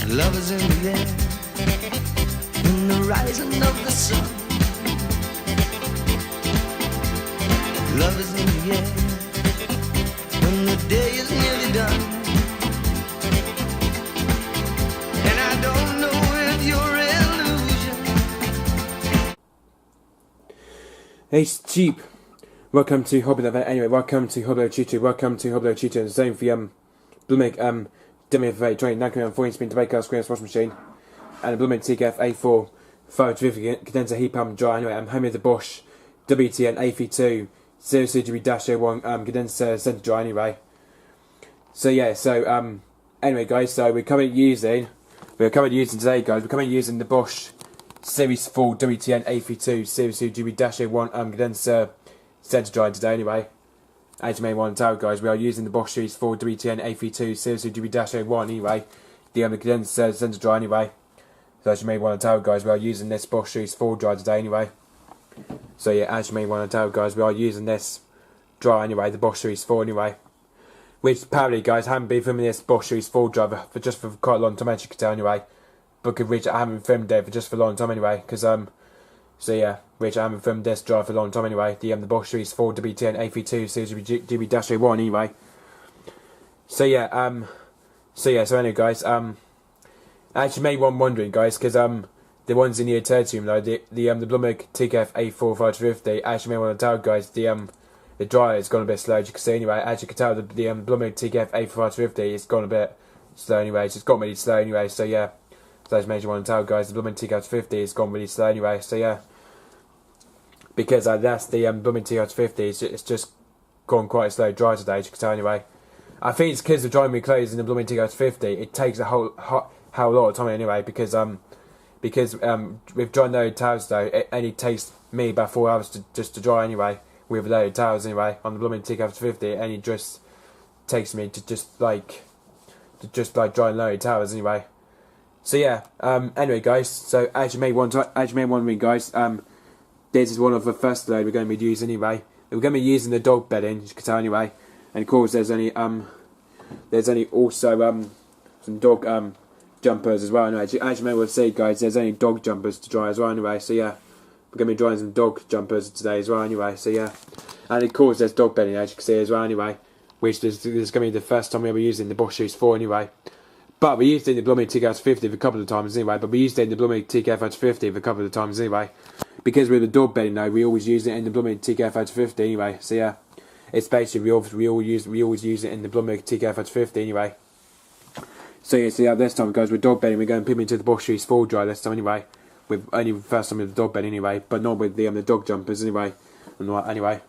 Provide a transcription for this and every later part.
Love is in the air, in the rising of the sun. Love is in the air, when the day is nearly done. And I don't know if you're illusion. Hey, Jeep. Welcome to Hobby Lover. Anyway, welcome to Hobby Lover Tutor. Welcome to Hobby Lover Tutor. The same for Blooming WTN83200GB train 9.4 spin tobacco screen washing machine, and a Blooming TKF-A4 550 condenser heat pump dry. Anyway, I'm home with the Bosch WTN83200GB-01 condenser center dry. Anyway, so yeah, anyway, guys, so we're currently using today, guys. We're currently using the Bosch Series 4 WTN83200GB-01 condenser center dry today. Anyway, as you may want to tell, guys, we are using the Bosch Series 4 WTN83200GB-01 anyway, the condenser center dry anyway. So as you may want to tell, guys, we are using this Bosch Series 4 dry today anyway. So yeah, as you may want to tell, guys, we are using this dry anyway, the Bosch Series 4 anyway. Which apparently, guys, I haven't been filming this Bosch Series 4 driver for quite a long time, as you can tell anyway. Because which I haven't filmed it for a long time anyway, because so yeah, which I haven't filmed this drive for a long time anyway. The Bosch Series 4 WTN83200GB-01 anyway. So anyway, guys, actually may one wondering, guys, because the ones in the tertium though, the Bloomberg TKF-A4 550, actually may want to tell, guys, the dryer has gone a bit slow, as you can see anyway. As you can tell, the Bloomberg TKF-A4 550 has gone a bit slow anyway. So it's got really slow anyway. So yeah. So as you want to tell, guys, the Blooming TKF-50 has gone really slow anyway. So yeah, because that's the Blooming TKF-50. It's just gone quite slow dry today, as you can tell anyway. I think it's because of drying my clothes in the Blooming TKF-50. It takes a whole lot of time anyway. Because with drying loaded towels though, it only takes me about 4 hours just to dry anyway. With loaded towels anyway on the Blooming TKF-50, it only just takes me to just like drying loaded towels anyway. So yeah, anyway, guys, so as you may wondering, guys, this is one of the first load we're going to be using anyway. We're going to be using the dog bedding, as you can tell anyway, and of course there's only also some dog jumpers as well. Anyway, as you may well see, guys, there's only dog jumpers to dry as well anyway. So yeah, we're going to be drying some dog jumpers today as well anyway. So yeah, and of course there's dog bedding, as you can see as well anyway, which this is going to be the first time we'll be using the Bosch Series 4 anyway. But we used it in the Blooming TKF-50 a couple of times anyway. Because with the dog bedding though, we always use it in the Blooming TKF-50 anyway. So yeah, it's basically we always use it in the Blooming TKF-50 anyway. So yeah, this time, guys, with dog bedding, we're going to put into the Bosch Series 4 dry this time anyway. With only the first time with the dog bedding anyway, but not with the dog jumpers anyway. Anyway.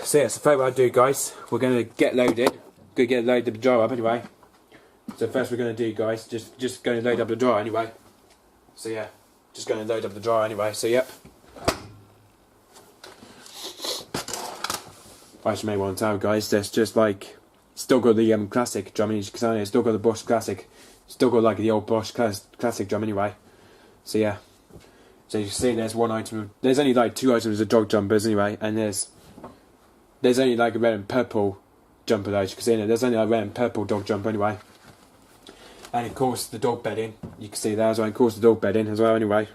So yeah, so what I do, guys, we're going to get loaded. The jar up anyway. So first we're going to do, guys, just going to load up the dryer anyway. So yeah, just going to load up the dryer anyway. So yep. As you may want to tell, guys, there's just like still got the classic drum. As you can see, still got the Bosch classic, still got like the old Bosch classic drum anyway. So yeah. So you can see there's one item. There's only like 2 items of dog jumpers anyway, and there's only like a red and purple jumper though. As you can see, there's only a red and purple dog jumper anyway. And of course the dog bedding, you can see there as well, of course the dog bedding as well anyway.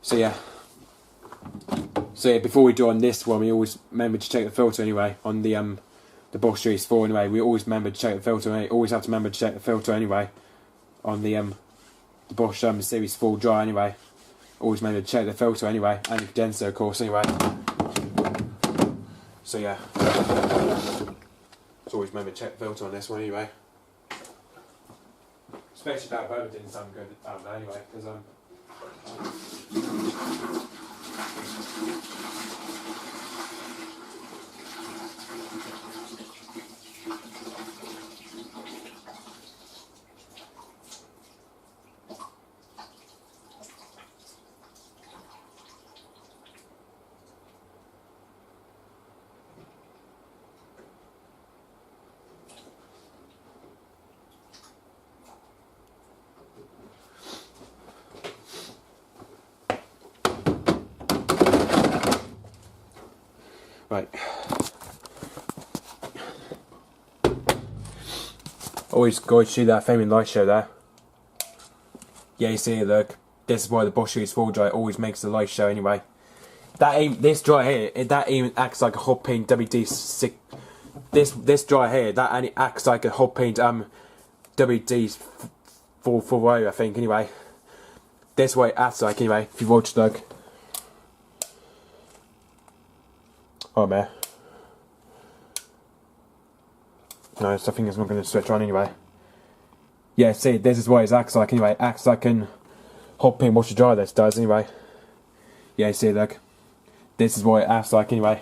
So yeah, before we do on this one, we always remember to check the filter anyway, on the Bosch Series 4 anyway. We always remember to check the filter anyway, always have to remember to check the filter anyway, on the Bosch Series 4 dry anyway. Always remember to check the filter anyway, and the condenser of course anyway. So yeah, so always remember to check the filter on this one anyway. Especially that boat didn't sound good out there anyway, because right. always go to that famous light show there. Yeah, you see, look, this is why the Bosch Series 4 dryer always makes the light show anyway. This dryer here, that even acts like a hot paint WD6. This dryer here, that only acts like a hot paint WD440, I think, anyway. This way it acts like, anyway, if you watch, look. Oh, man. No, I think it's not going to switch on anyway. Yeah, see, this is what it acts like anyway. It acts like an hot paint washer dryer, this does anyway. Yeah, see, look. This is what it acts like anyway.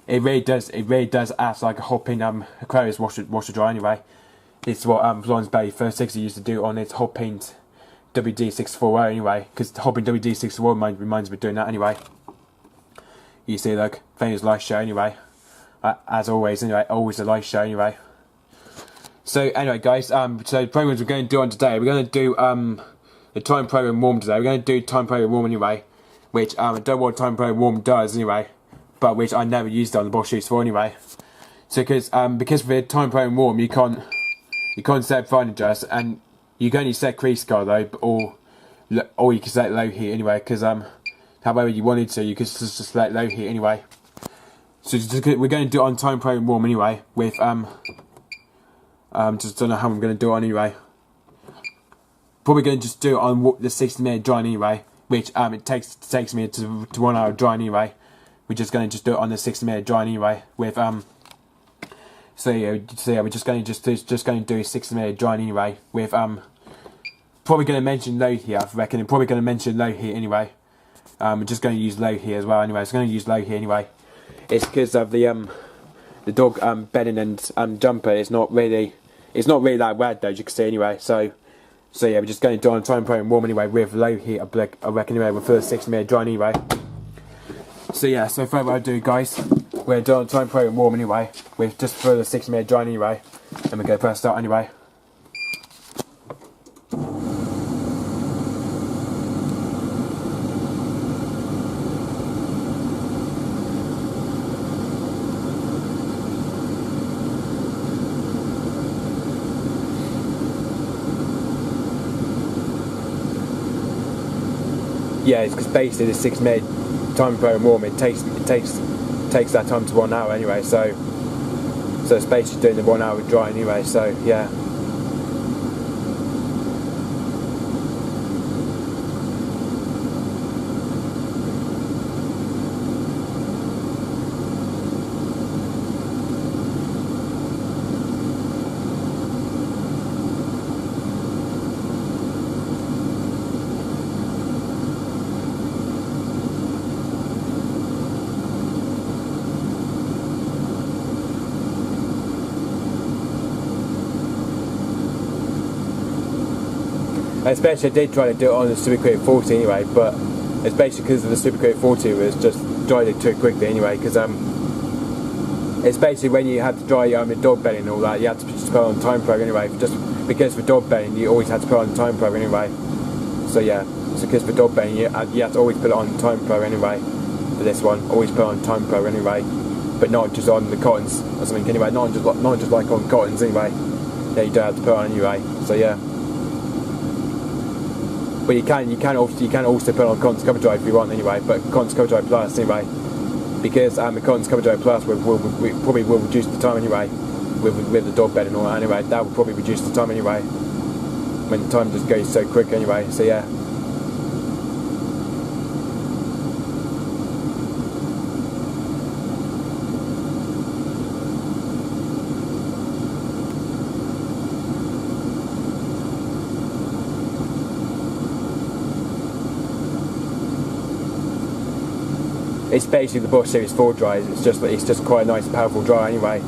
It really does act like a hot paint Aquarius washer dryer anyway. This is what Florence Bay 360 used to do on its hot paint WD640 anyway. Because the hot paint WD640 reminds me of doing that anyway. You see, look, famous light show anyway. As always anyway, always a light show anyway. So anyway, guys, so the programs we're going to do on today, we're going to do the time program warm today. We're going to do time program warm anyway, which I don't know what time program warm does anyway, but which I never used on the Bosch Series 4 anyway. So because with the time program warm, you can't set fine adjust, and you can only set crease guard though, or you can set low heat anyway. Because however you wanted to, you could just select low heat anyway. So we're going to do it on time program warm anyway with just don't know how I'm going to do it on anyway. Probably going to just do it on the 60-minute dry anyway, which it takes me to 1 hour dry anyway. We're just going to just do it on the 60-minute dry anyway with so yeah, we're just going to do 60-minute dry anyway with probably going to mention low heat, I reckon. I'm probably going to mention low heat anyway. We're just going to use low heat as well anyway. It's going to use low heat anyway. It's because of the dog bedding and jumper. It's not really that bad though, as you can see anyway. So yeah, we're just going to do on time program warm anyway with low heat. I reckon anyway with first 60-minute dry anyway. So yeah, so further ado, guys, we're doing on time program warm anyway with just further 60-minute dry anyway, and we're going to press start anyway. Yeah, it's because basically the 6-minute time program warm, it takes that time to 1 hour anyway. So it's basically doing the 1 hour dry anyway. So yeah. Especially I did try to do it on the Super Create 40 anyway, but it's basically because of the Super Create 40 was just dried it too quickly anyway, because it's basically when you had to dry your dog bedding and all that, you had to just put on time program anyway, just because for dog bedding you always had to put on time program anyway. So yeah, so because for dog bedding you had to always put it on time program anyway. For this one, always put on time program anyway, but not just on the cottons or something anyway, not just like on cottons anyway. Yeah, you don't have to put on anyway. So yeah. But you can also put on Cotton's Cover Dry if you want anyway, but Cotton's Cover Dry Plus anyway, because the Cotton's Cover Dry Plus probably will reduce the time anyway, with the dog bed and all that anyway. That will probably reduce the time anyway, when the time just goes so quick anyway. So yeah. It's basically the Bosch Series 4 dryers. It's just quite a nice, powerful dryer anyway.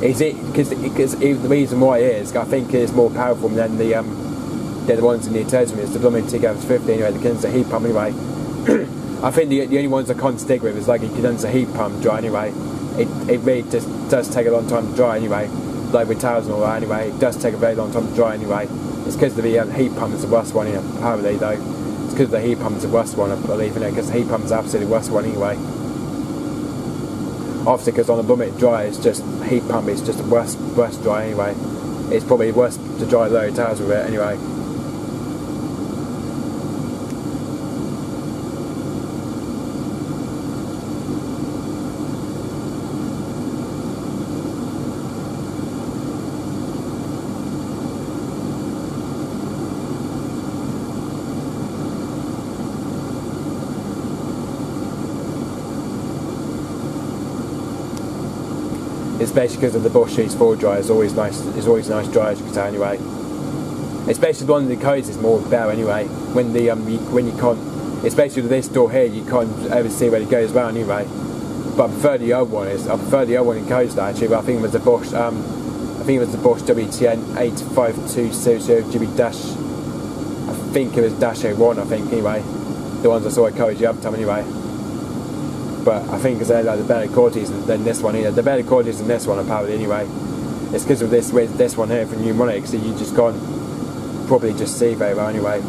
Is it? Because the reason why it is, I think it's more powerful than the ones in the Tertium. It's the blooming TK50 anyway. The condenser heat pump anyway. I think the only ones I can't stick with is like a condenser heat pump dry anyway. It really just does take a long time to dry anyway. Like with towels and all that anyway, it does take a very long time to dry anyway. It's because the heat pump is the worst one, apparently though. Because the heat pump is the worst one, I believe, because the heat pump is absolutely the worst one anyway. Obviously, because on the Blummet dry, it's just heat pump, it's just the worst dry anyway. it's probably worse to dry low tires with it anyway. Especially because of the Bosch Series 4 dry, it's always nice. It's always a nice dry, as you can tell anyway. Especially the one of the codes is more better anyway. When the when you can't, especially with this door here, you can't ever see where it goes round anyway. But I prefer the other one. I prefer the other one in codes actually. But I think it was the Bosch. I think it was the Bosch WTN83200GB dash. I think it was dash 01. I think anyway. The ones I saw at codes the other time anyway. But I think because they're like the better qualities than this one either. The better qualities than this one apparently anyway. It's because of this one here for pneumatics that you just can't probably just see very well anyway.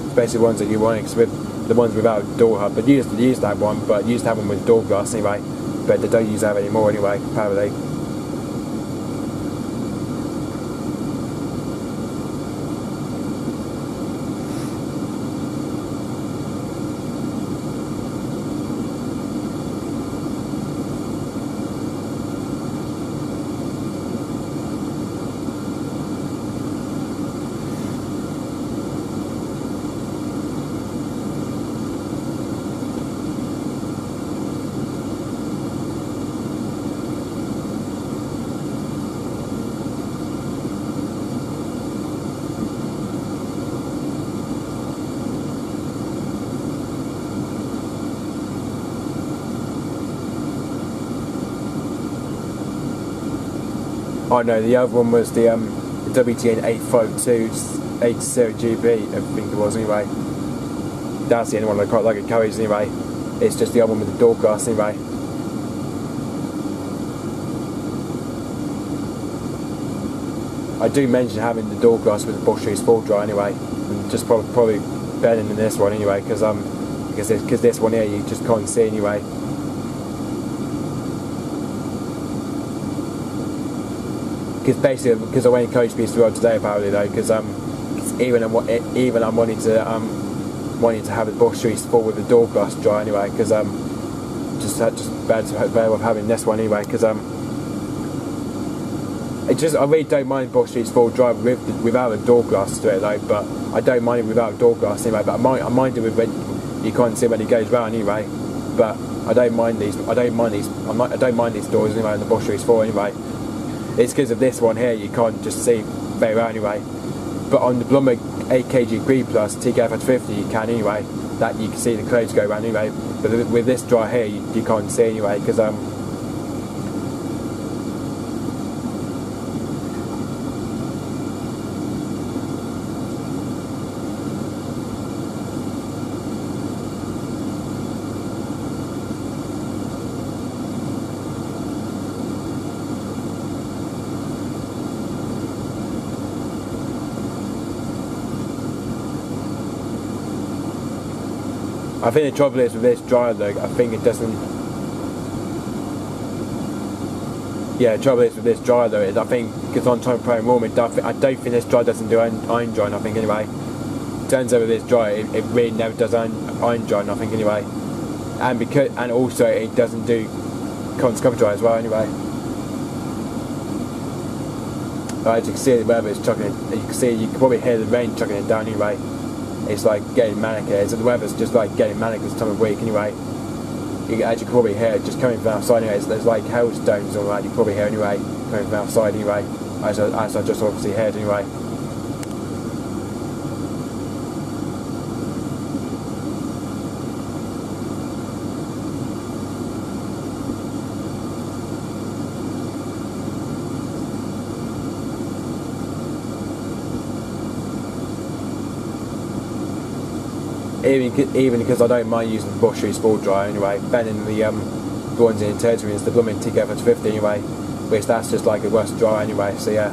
Especially the ones that pneumatics with the ones without door hub. But you used to have one, but you used to have one with door glass anyway. But they don't use that anymore anyway, apparently. Oh no, the other one was the WTN83200GB, I think it was anyway. That's the only one I quite like at Curry's anyway. It's just the other one with the door glass anyway. I do mention having the door glass with the Bosch Series 4 dry anyway, and just probably better than this one anyway, because this one here you just can't see anyway. Because basically, because I went to coach piece to world today apparently though, because even I'm wanting to have a Bosch Series 4 with the door glass dry anyway, because just better with having this one anyway, because I really don't mind Bosch Series 4 dry without a door glass to it though, but I don't mind it without door glass anyway. But I mind it with when you can't see when it goes round anyway. But I don't mind these doors anyway in the Bosch Series 4 anyway. It's because of this one here you can't just see very well anyway. But on the Blummer 8kg Green Plus TKF50 you can anyway. That you can see the clothes go around anyway. But with this dry here you can't see anyway, because I think the trouble is with this dryer though, I think it doesn't. Yeah, the trouble is with this dryer though, I think because on time pro and warm, I don't think this dryer doesn't do iron drying. I think anyway. Turns out with this dryer, it really never does iron drying. I think anyway, and also it doesn't do constant cover dry as well anyway. As you can see, the weather is chucking it. You can probably hear the rain chucking it down anyway. It's like getting manic here, so the weather's just like getting manic this time of week anyway. You can actually probably hear it just coming from outside anyway. There's like hailstones all around, you can probably hear anyway, coming from outside anyway, as I just obviously heard anyway. Even because I don't mind using the Bosch Series 4 dryer anyway, better than the ones in Territory is the blooming TKF50 anyway, which that's just like a worse dryer anyway, so yeah.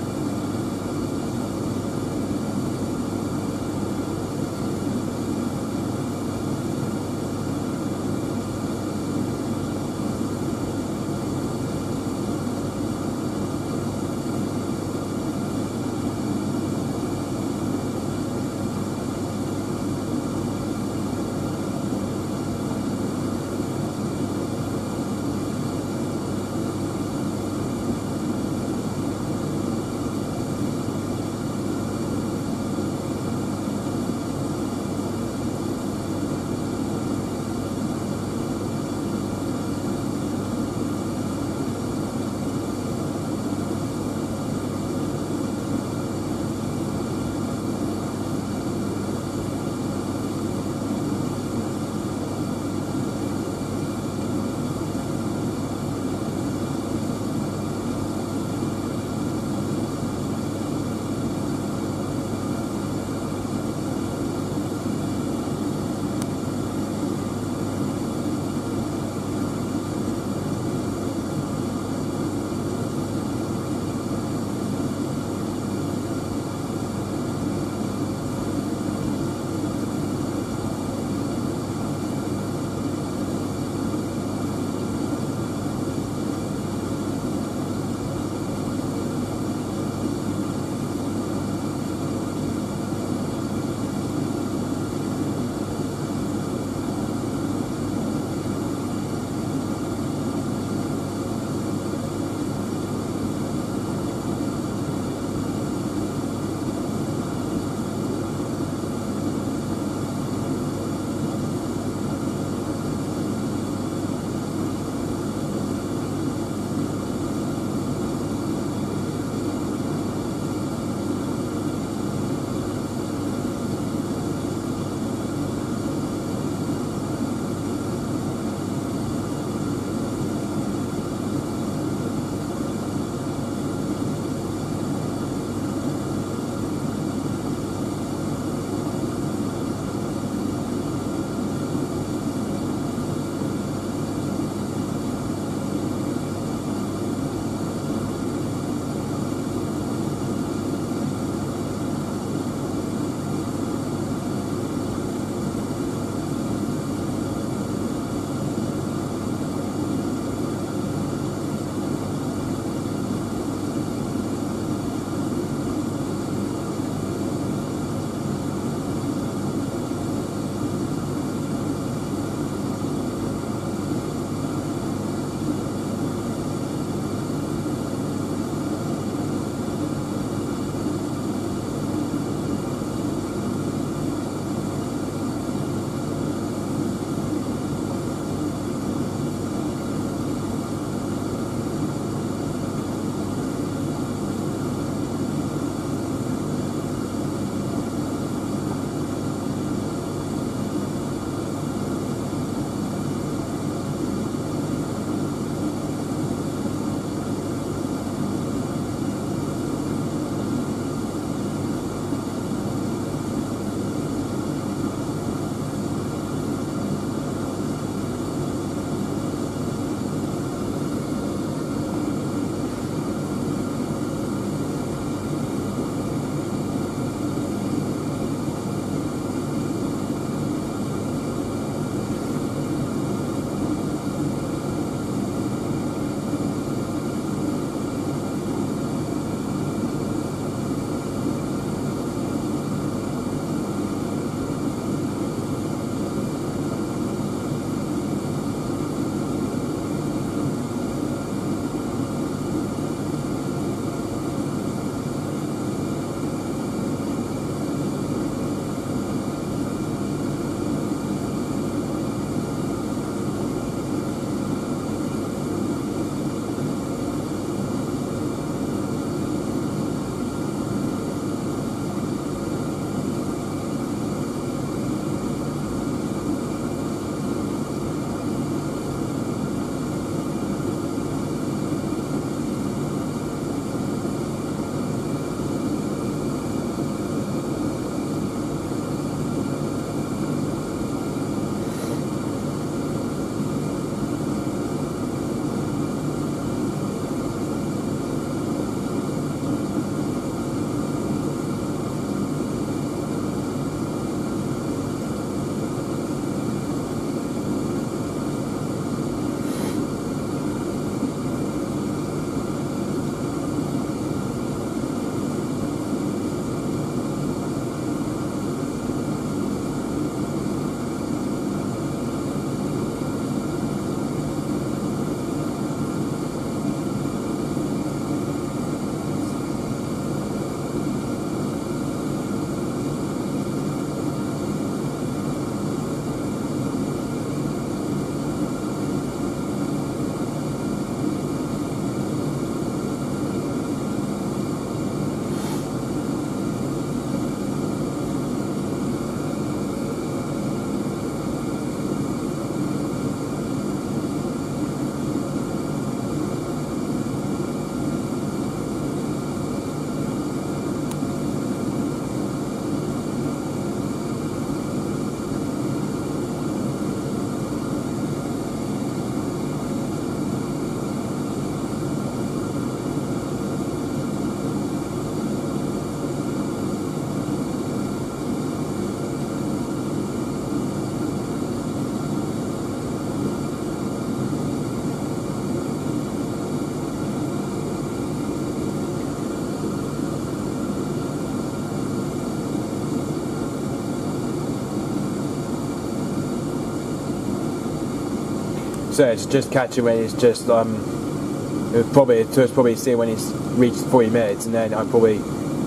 So it's just catch it when it's just it's probably see when it's reached 40 minutes, and then I'll probably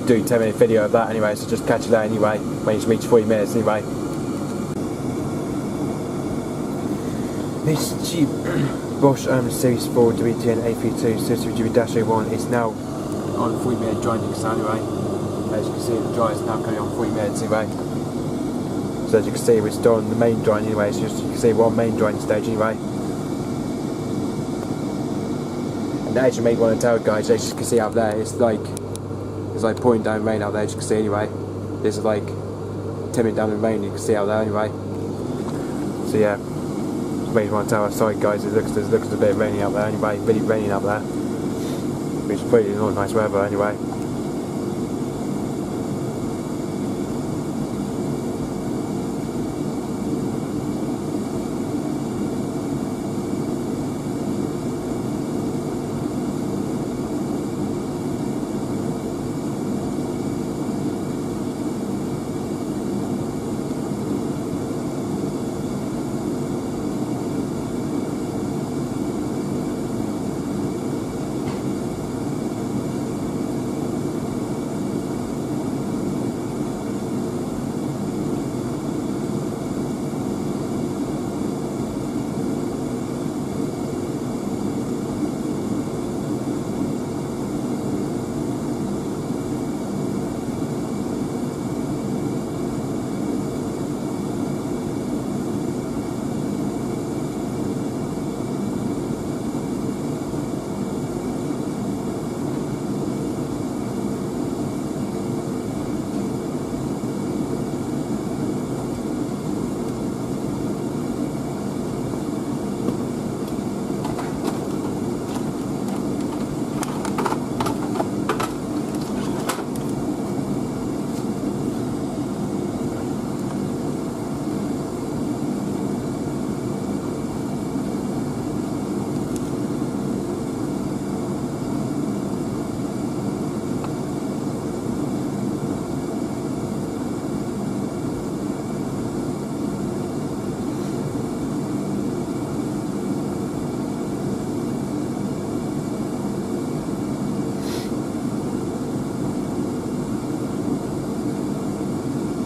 do a 10-minute video of that anyway. So just catch it there anyway when it's reached 40 minutes anyway. This cheap Bosch Series 4 WTN83200GB-A1 is now on 40-minute drying anyway. As you can see, the dry is now coming on 40 minutes anyway. So as you can see, we're still on the main drying anyway. So just, you can see we're on main drying stage anyway. And as you may want to tell, guys, as you can see out there, it's like pouring down rain out there. As you can see anyway, this is like 10 minutes down the rain. You can see out there anyway. So yeah. Maybe want to tell us, sorry guys, it looks a bit rainy out there anyway, really raining out there, which is pretty not nice weather anyway.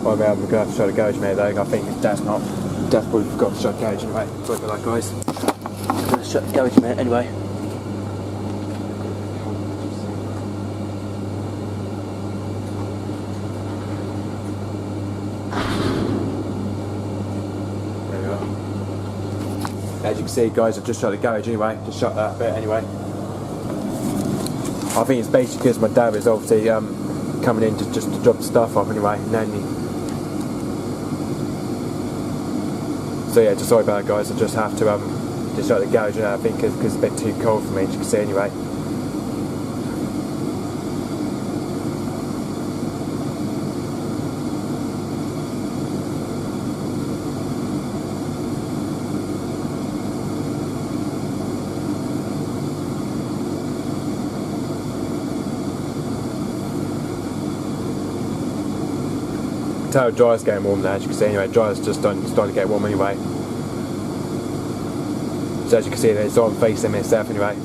I'm going to have to shut the garage mate though. I think Dad's probably forgot to shut the garage anyway. Sorry about that guys. I'm going to shut the garage mate anyway. There we go. As you can see guys, I've just shut the garage anyway. Just shut that bit anyway. I think it's basically because my dad is obviously coming in just to drop the stuff off anyway, and then so yeah, just sorry about that guys, I just have to just shut the garage now, I think because it's a bit too cold for me, as you can see anyway. The dryer's getting warm now, as you can see anyway. Dryer's just starting to get warm anyway. So as you can see, it's on facing itself anyway.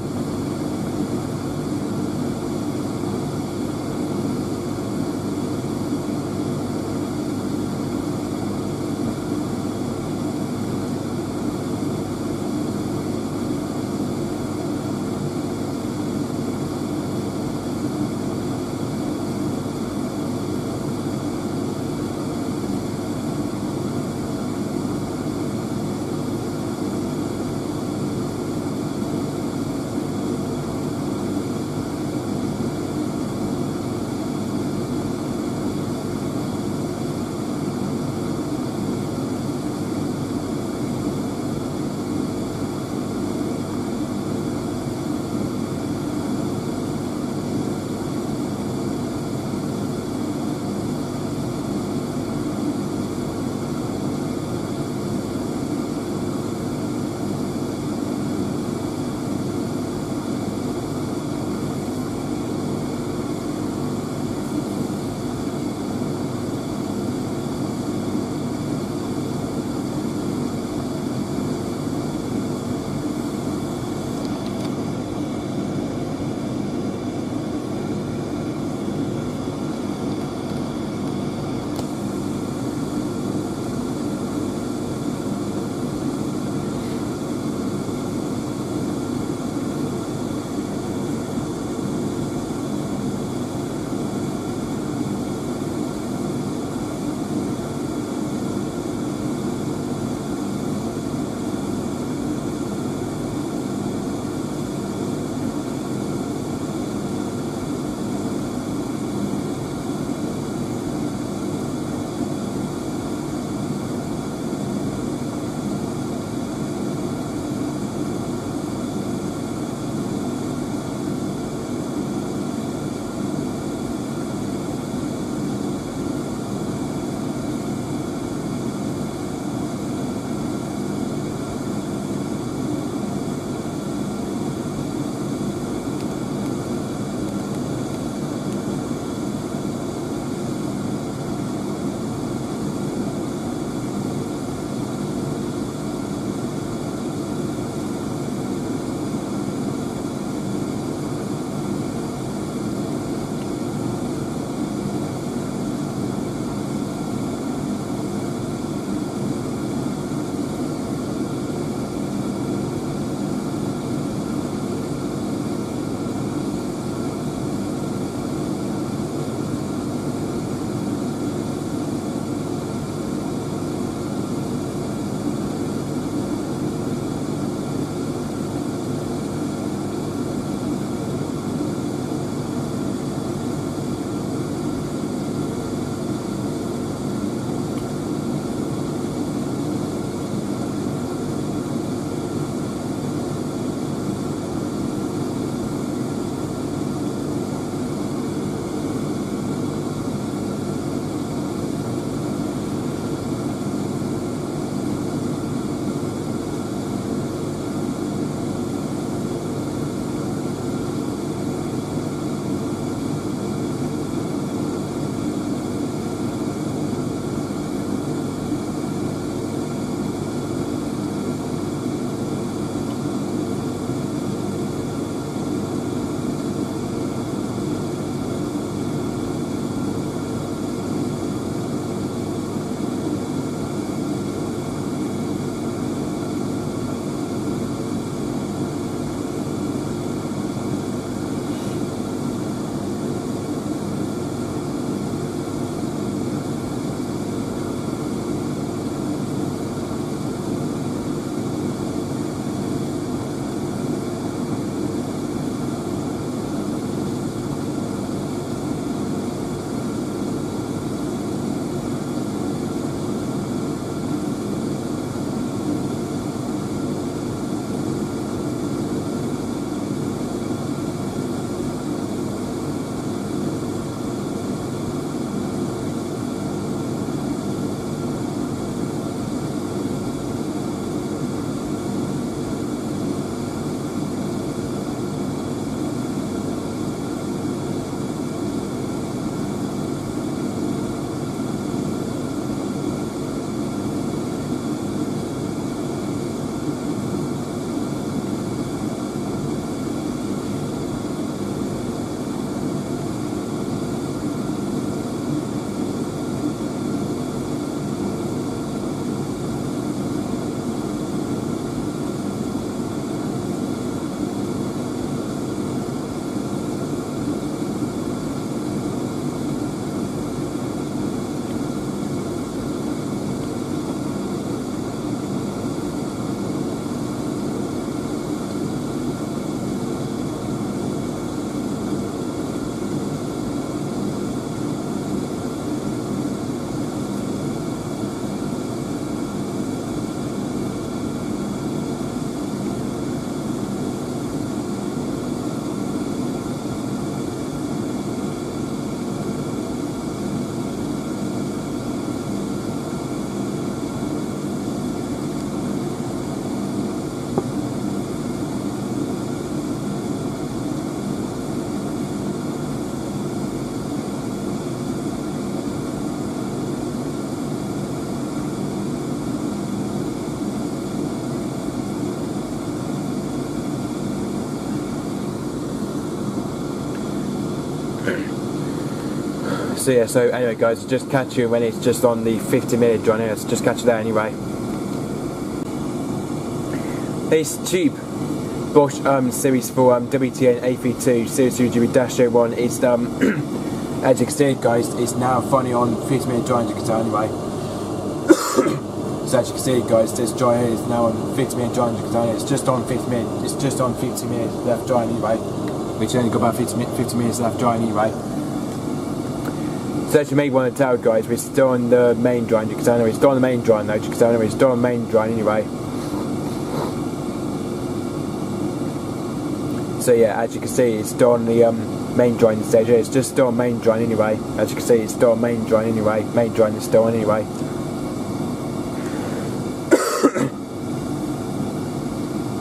So yeah, so anyway guys, I'll just catch you when it's just on the 50-minute dry. Anyway, so just catch you there anyway. It's cheap. Bosch series for WTN83200GB-01. It's as you can see guys, it's now finally on 50-minute dry, as you can tell anyway. So as you can see guys, this dry here is now on 50-minute dry, as you can tell. It's just on 50 minutes. It's just on 50 minutes left dry anyway. Which only got about 50 minutes left dry anyway. So as you may want to tell guys, we're still on the main dry, as you can tell. It's still on the main dry now, as you can tell. It's still on the main dry anyway. So yeah, as you can see, it's still on the main drying stage. It's just still on main drying anyway. As you can see, it's still on main drying anyway. Main drying is still on anyway.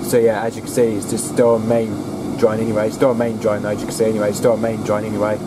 So yeah, as you can see, it's just still on main drying anyway. It's still on main drying, as you can see anyway. It's still on main drying anyway.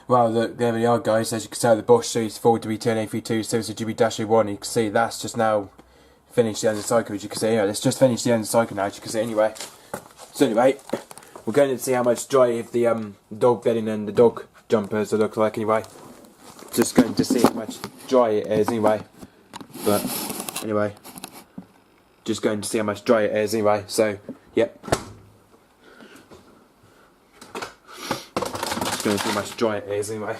Well, look, there we are, guys. As you can tell, the Bosch Series 4 WTN83200GB-1. You can see that's just now finished the end of the cycle, as you can see. Let's just finish the end of the cycle now, as you can see, anyway. So anyway, we're going to see how much dry the dog bedding and the dog jumpers look like, anyway. Just going to see how much dry it is, anyway. But, anyway, just going to see how much dry it is, anyway. So, yep. Going to see how much dry it is anyway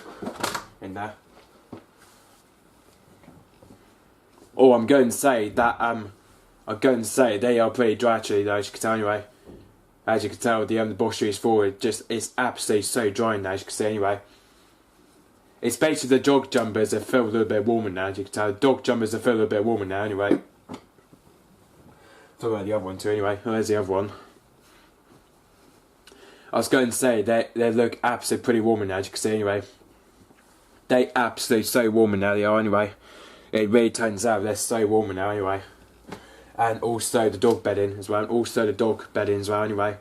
in there. Oh, I'm going to say that they are pretty dry actually, though, as you can tell anyway. As you can tell, the Bosch Series 4 it's absolutely so dry now, as you can see anyway. It's basically the dog jumpers that feel a little bit warmer now, as you can tell. The dog jumpers that feel a little bit warmer now anyway. Talk about the other one too anyway. Oh, there's the other one. I was going to say, they look absolutely pretty warm now, as you can see anyway. They absolutely so warm now, they are anyway. It really turns out they're so warm now anyway. And also the dog bedding as well, anyway.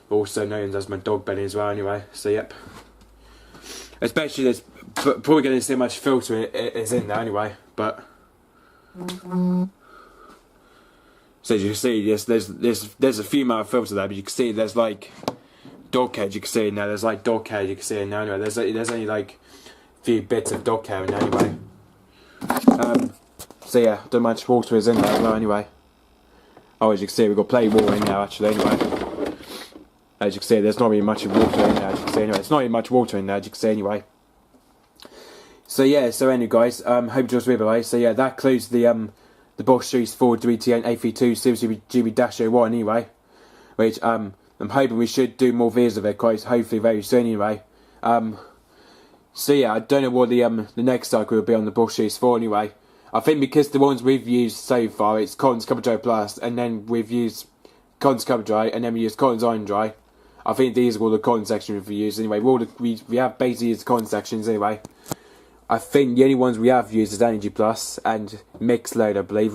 Also known as my dog bedding as well anyway, so yep. Especially there's probably going to see how much filter is in there anyway, but... So as you can see, there's a few amount of filter there, but you can see there's like... dog hair, you can see now. There's like dog hair, you can see it now. Anyway, there's only like a few bits of dog hair in there anyway. So yeah, not much water is in there as well anyway. Oh, as you can see, we've got plenty of water in there actually anyway. As you can see, there's not really much water in there. As you can see anyway, it's not really much water in there. As you can see anyway. So yeah, so anyway, guys, hope you enjoyed the video. So yeah, that concludes the Bosch Series 4 WTN83200GB-1 anyway, which I'm hoping we should do more videos of it quite hopefully very soon anyway. So yeah, I don't know what the next cycle will be on the Bosch Series 4 anyway. I think because the ones we've used so far, it's Cotton's Cover Dry Plus, and then we've used Cotton's Cover Dry, and then we used Cotton's Iron Dry. I think these are all the cotton sections we've used anyway. We have basically used the cotton sections anyway. I think the only ones we have used is Energy Plus and Mixed Load, I believe.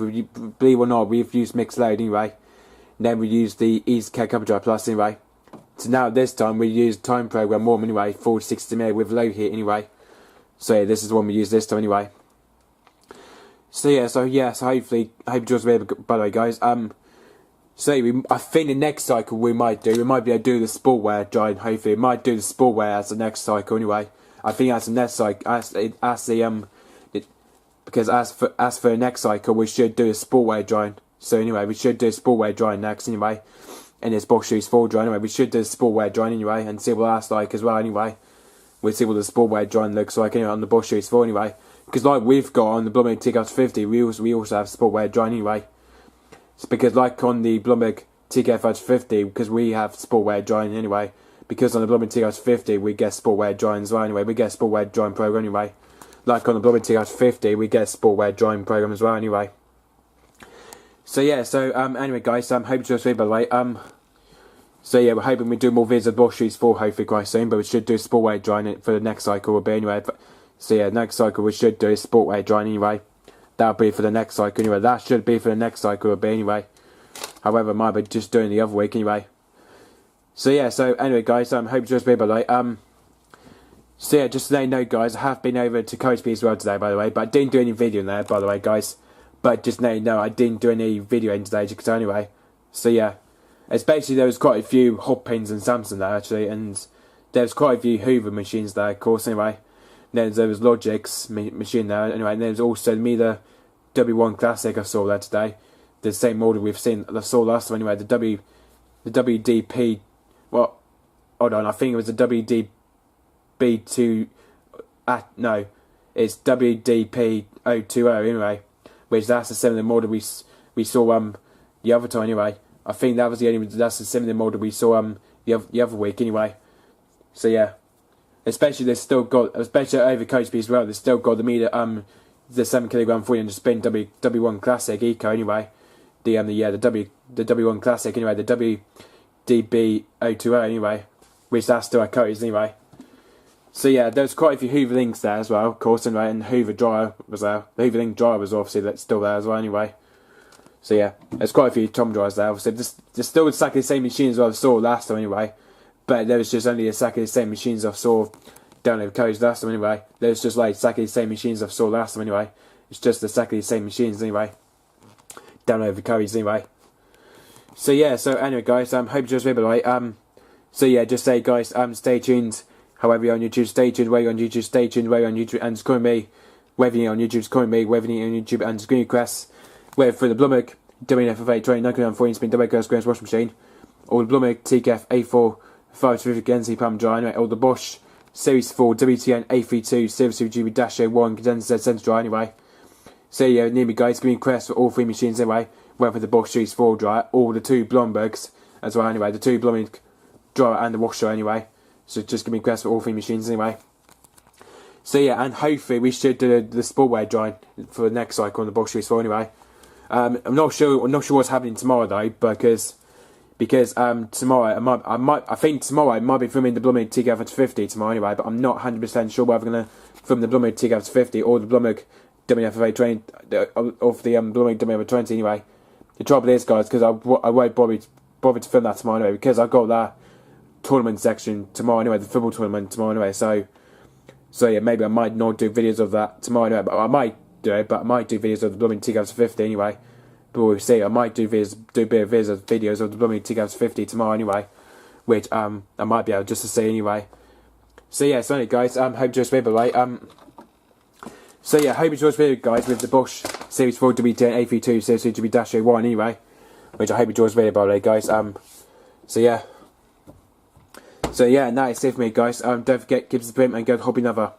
Believe it or not, we've used Mixed Load anyway. Then we used the Easy Care Cover Dry Plus anyway. So now this time we used Time Program Warm anyway, 460ml with low heat anyway. So yeah, this is the one we used this time anyway. So hopefully, I hope you enjoyed the video, by the way, guys. I think the next cycle we might be able to do the sportwear dry, hopefully. We might do the sportwear as the next cycle anyway. I think as the next cycle, because as for the next cycle, we should do a sportwear drying. So anyway, we should do a sportwear drying next anyway. And this Bosch Series 4 drying anyway. We should do a sportwear drying anyway and see what that's like as well anyway. We'll see what the sportwear drying looks like anyway on the Bosch Series 4 anyway. Because like we've got on the Blumberg TK50, we also have sportwear drying anyway. It's because like on the Blumberg TK50, because we have sportwear drying anyway. Because on the Blumberg TK50 we get sportwear drying as well anyway. We get a sportwear drying program anyway. Like on the Blumberg TK50 we get a sportwear drying program as well anyway. So yeah, anyway guys, hope you enjoyed the video, by the way. So yeah, we're hoping we do more videos of Bosch Series 4 hopefully quite soon, but we should do sportwear drying it for the next cycle will be anyway. So yeah, next cycle we should do sportwear drying anyway. That'll be for the next cycle anyway. That should be for the next cycle will be anyway. However, I might be just doing the other week anyway. So yeah, anyway guys, hope you enjoyed the video, by the way. So yeah, just to let you know guys, I have been over to Coachby as well today, by the way, but I didn't do any video in there, by the way guys. But just to let you know, I didn't do any video in today, as you can tell anyway. So yeah, especially there was quite a few hot pins and Samsung there actually, and there was quite a few Hoover machines there, of course anyway. Then there was Logic's machine there anyway, and there was also the W1 Classic I saw there today. The same model I saw last time anyway, the WDP, well, hold on, I think it was the WDB2, no, it's WDP020 anyway, which that's a similar model we saw the other time anyway. I think that's a similar model we saw the other week anyway. So yeah, especially especially over Coachby as well, they've still got the 7kg 300 spin W1 Classic Eco anyway. The W1 Classic anyway, the WDB020 anyway, which that's still at Coachby's anyway. So yeah, there's quite a few Hoover links there as well, of course anyway, and Hoover dryer was there. The Hoover link dryer was obviously still there as well anyway. So yeah, there's quite a few Tom dryers there. Obviously, there's still exactly the same machines as I saw last time anyway, but there was just only exactly the same machines I saw download codes last time anyway. There's just like exactly the same machines I saw last time anyway. It's just exactly the same machines anyway. Download the codes anyway. So yeah, so anyway guys, hope you just remember right. So yeah, just say guys, stay tuned. However you're on YouTube, stay tuned. Whether you're on YouTube, stay tuned. Whether you're on YouTube and calling me. Whether you're on YouTube, calling me. Whether you're on YouTube and screen requests. Whether for the Blumig WTN83200GB spin double glass washing machine, or the Blumig TKF84550GB pump dryer anyway, or the Bosch Series 4 WTN83200GB-01 condenser center dryer anyway. So yeah, near me guys, give me requests for all 3 machines anyway, whether the Bosch Series 4 dryer or the 2 Blumbergs as well anyway, the 2 Blumig dryer and the washer anyway. So just give me requests for all 3 machines anyway. So yeah, and hopefully we should do the sportwear drying for the next cycle on the Bosch Series 4 anyway. I'm not sure what's happening tomorrow though, because tomorrow I think tomorrow I might be filming the Blumig TKF850 tomorrow anyway, but I'm not 100% sure whether I'm gonna film the Blumig TKF850 or the Blumig WF820 of the Blumig WF820 anyway. The trouble is guys, because I won't bother to film that tomorrow anyway, because I've got that tournament section tomorrow anyway, the football tournament tomorrow anyway, so yeah, maybe I might not do videos of that tomorrow anyway, but I might do it, but I might do videos of the Blumig TKF850 anyway. But we'll see. I might do a bit of videos of the Blumig TKF850 tomorrow anyway, which I might be able just to see anyway. So yeah, so anyway guys, hope you enjoyed this video, right? So yeah, hope you enjoyed this video guys with the Bosch Series 4 WTN83200GB-01 anyway, which I hope you enjoyed this video by the way guys. So yeah, and that is it for me guys. Don't forget, keep us a print and go hobby another.